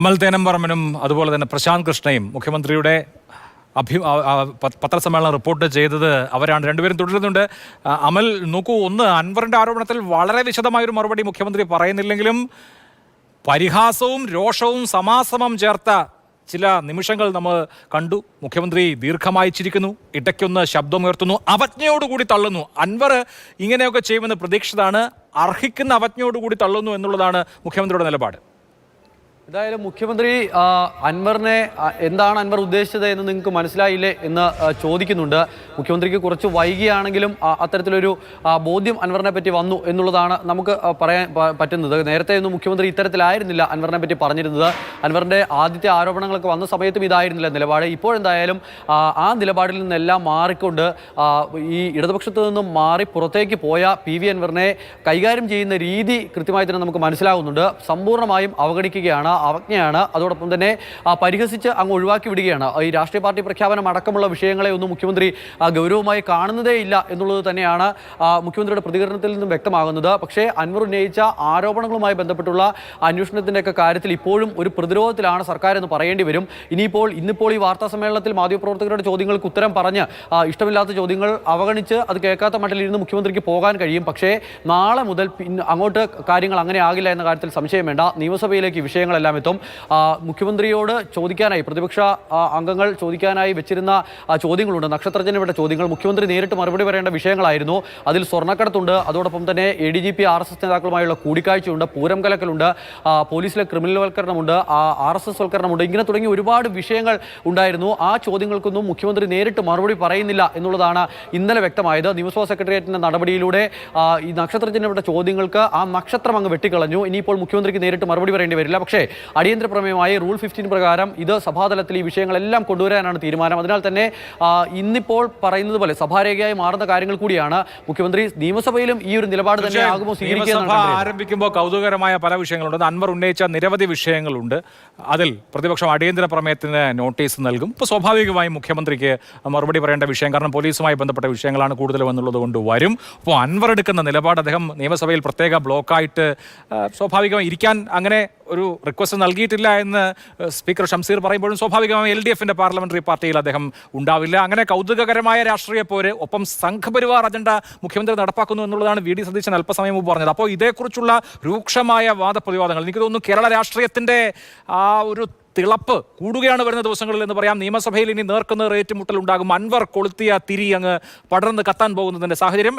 അമൽ തേനമ്പറമ്പനും അതുപോലെ തന്നെ പ്രശാന്ത് കൃഷ്ണയും മുഖ്യമന്ത്രിയുടെ പത്രസമ്മേളനം റിപ്പോർട്ട് ചെയ്തത് അവരാണ്. രണ്ടുപേരും തുടരുന്നുണ്ട്. അമൽ, നോക്കൂ, ഒന്ന്, അൻവറിന്റെ ആരോപണത്തിൽ വളരെ വിശദമായൊരു മറുപടി മുഖ്യമന്ത്രി പറയുന്നില്ലെങ്കിലും പരിഹാസവും രോഷവും സമാസമം ചേർത്ത ചില നിമിഷങ്ങൾ നമ്മൾ കണ്ടു. മുഖ്യമന്ത്രി ദീർഘമായി ചിരിക്കുന്നു, ഇടയ്ക്കൊന്ന് ശബ്ദമുയർത്തുന്നു, അവജ്ഞയോടുകൂടി തള്ളുന്നു. അൻവർ ഇങ്ങനെയൊക്കെ ചെയ്യുമെന്ന് പ്രതീക്ഷിച്ചതാണ്, അർഹിക്കുന്ന അവജ്ഞയോടുകൂടി തള്ളുന്നു എന്നുള്ളതാണ് മുഖ്യമന്ത്രിയുടെ നിലപാട്. എന്തായാലും മുഖ്യമന്ത്രി അൻവറിനെ എന്താണ് അൻവർ ഉദ്ദേശിച്ചത് എന്ന് നിങ്ങൾക്ക് മനസ്സിലായില്ലേ എന്ന് ചോദിക്കുന്നുണ്ട്. മുഖ്യമന്ത്രിക്ക് കുറച്ച് വൈകിയാണെങ്കിലും അത്തരത്തിലൊരു ബോധ്യം അൻവറിനെ പറ്റി വന്നു എന്നുള്ളതാണ് നമുക്ക് പറയാൻ പറ്റുന്നത്. നേരത്തെ ഒന്നും മുഖ്യമന്ത്രി ഇത്തരത്തിലായിരുന്നില്ല അൻവറിനെ പറ്റി പറഞ്ഞിരുന്നത്. അൻവറിൻ്റെ ആദ്യത്തെ ആരോപണങ്ങളൊക്കെ വന്ന സമയത്തും ഇതായിരുന്നില്ല നിലപാട്. ഇപ്പോഴെന്തായാലും ആ നിലപാടിൽ നിന്നെല്ലാം മാറിക്കൊണ്ട് ഈ ഇടതുപക്ഷത്തു നിന്നും മാറി പുറത്തേക്ക് പോയ PV അൻവറിനെ കൈകാര്യം ചെയ്യുന്ന രീതി കൃത്യമായി തന്നെ നമുക്ക് മനസ്സിലാകുന്നുണ്ട്. സമ്പൂർണ്ണമായും അവഗണിക്കുകയാണ്, അവജ്ഞയാണ്. അതോടൊപ്പം തന്നെ പരിഹസിച്ച് അങ്ങ് ഒഴിവാക്കി വിടുകയാണ്. ഈ രാഷ്ട്രീയ പാർട്ടി പ്രഖ്യാപനം അടക്കമുള്ള വിഷയങ്ങളെ ഒന്നും മുഖ്യമന്ത്രി ഗൗരവമായി കാണുന്നതേ ഇല്ല എന്നുള്ളത് തന്നെയാണ് മുഖ്യമന്ത്രിയുടെ പ്രതികരണത്തിൽ നിന്നും വ്യക്തമാകുന്നത്. പക്ഷേ അൻവർ ഉന്നയിച്ച ആരോപണങ്ങളുമായി ബന്ധപ്പെട്ടുള്ള അന്വേഷണത്തിൻ്റെയൊക്കെ കാര്യത്തിൽ ഇപ്പോഴും ഒരു പ്രതിരോധത്തിലാണ് സർക്കാർ എന്ന് പറയേണ്ടി വരും. ഇന്നിപ്പോൾ ഈ വാർത്താ സമ്മേളനത്തിൽ മാധ്യമപ്രവർത്തകരുടെ ചോദ്യങ്ങൾക്ക് ഉത്തരം പറഞ്ഞ് ഇഷ്ടമില്ലാത്ത ചോദ്യങ്ങൾ അവഗണിച്ച് അത് കേൾക്കാത്ത മട്ടിലിരുന്ന് മുഖ്യമന്ത്രിക്ക് പോകാൻ കഴിയും. പക്ഷേ നാളെ മുതൽ അങ്ങോട്ട് കാര്യങ്ങൾ അങ്ങനെ ആകില്ല എന്ന കാര്യത്തിൽ സംശയം വേണ്ട. നിയമസഭയിലേക്ക് വിഷയങ്ങളെല്ലാം എത്തും. മുഖ്യമന്ത്രിയോട് ചോദിക്കാനായി പ്രതിപക്ഷ അംഗങ്ങൾ ചോദിക്കാനായി വെച്ചിരുന്ന ചോദ്യങ്ങളുണ്ട്, നക്ഷത്രജനപ്പെട്ട ചോദ്യങ്ങൾ. മുഖ്യമന്ത്രി നേരിട്ട് മറുപടി പറയേണ്ട വിഷയങ്ങളായിരുന്നു. അതിൽ സ്വർണ്ണക്കടത്തുണ്ട്, അതോടൊപ്പം തന്നെ ADGP RSS നേതാക്കളുമായുള്ള കൂടിക്കാഴ്ചയുണ്ട്, പൂരം കലക്കലുണ്ട്, പോലീസിലെ ക്രിമിനൽ വൽക്കരണമുണ്ട്, RSS വൽക്കരണമുണ്ട്, ഇങ്ങനെ തുടങ്ങി ഒരുപാട് വിഷയങ്ങൾ ഉണ്ടായിരുന്നു. ആ ചോദ്യങ്ങൾക്കൊന്നും മുഖ്യമന്ത്രി നേരിട്ട് മറുപടി പറയുന്നില്ല എന്നുള്ളതാണ് ഇന്നലെ വ്യക്തമായത്. നിയമസഭാ സെക്രട്ടേറിയറ്റിന്റെ നടപടിയിലൂടെ ഈ നക്ഷത്രജനപ്പെട്ട ചോദ്യങ്ങൾക്ക് ആ നക്ഷത്രം അങ്ങ് വെട്ടിക്കളഞ്ഞു. ഇനിയിപ്പോൾ മുഖ്യമന്ത്രിക്ക് നേരിട്ട് മറുപടി പറയേണ്ടി വരില്ല. പക്ഷേ അടിയന്തര പ്രമേയമായി റൂൾ 15 പ്രകാരം ഇത് സഭാതലത്തിൽ ഈ വിഷയങ്ങളെല്ലാം കൊണ്ടുവരാനാണ് തീരുമാനം. അതിനാൽ തന്നെ ഇന്നിപ്പോൾ പറയുന്നത് പോലെ സഭാരേഖയായി മാറുന്ന കാര്യങ്ങൾ കൂടിയാണ്. മുഖ്യമന്ത്രി നിയമസഭയിലും ഈ ഒരു നിലപാട് തന്നെ ആകുമോ സ്വീകരിക്കുക? ആരംഭിക്കുമ്പോൾ കൗതുകരമായ പല വിഷയങ്ങളുണ്ട്. അൻവർ ഉന്നയിച്ച നിരവധി വിഷയങ്ങളുണ്ട്. അതിൽ പ്രതിപക്ഷം അടിയന്തര പ്രമേയത്തിന് നോട്ടീസ് നൽകും. ഇപ്പോൾ സ്വാഭാവികമായും മുഖ്യമന്ത്രിക്ക് മറുപടി പറയേണ്ട വിഷയം, കാരണം പോലീസുമായി ബന്ധപ്പെട്ട വിഷയങ്ങളാണ് കൂടുതലും എന്നുള്ളത് കൊണ്ട് വരും. അപ്പോൾ അൻവർ എടുക്കുന്ന നിലപാട്, അദ്ദേഹം നിയമസഭയിൽ പ്രത്യേക ബ്ലോക്കായിട്ട് സ്വാഭാവികമായി ഇരിക്കാൻ അങ്ങനെ ഒരു റിക്വസ്റ്റ് നൽകിയിട്ടില്ല എന്ന് സ്പീക്കർ ഷംസീർ പറയുമ്പോഴും സ്വാഭാവികമായും LDFന്റെ പാർലമെന്ററി പാർട്ടിയിൽ അദ്ദേഹം ഉണ്ടാവില്ല. അങ്ങനെ കൗതുകകരമായ രാഷ്ട്രീയ പോര്, ഒപ്പം സംഘപരിവാർ അജണ്ട മുഖ്യമന്ത്രി നടപ്പാക്കുന്നു എന്നുള്ളതാണ് VD സതീശൻ അല്പസമയം മുമ്പ് പറഞ്ഞത്. അപ്പോൾ ഇതേക്കുറിച്ചുള്ള രൂക്ഷമായ വാദപ്രതിവാദങ്ങൾ, എനിക്ക് തോന്നുന്നു കേരള രാഷ്ട്രീയത്തിന്റെ ആ ഒരു തിളപ്പ് കൂടുകയാണ് വരുന്ന ദിവസങ്ങളിൽ എന്ന് പറയാം. നിയമസഭയിൽ ഇനി നേർക്കുന്ന ഏറ്റുമുട്ടൽ ഉണ്ടാകും. അൻവർ കൊളുത്തിയ തിരി അങ്ങ് പടർന്ന് കത്താൻ പോകുന്നതിന്റെ സാഹചര്യം.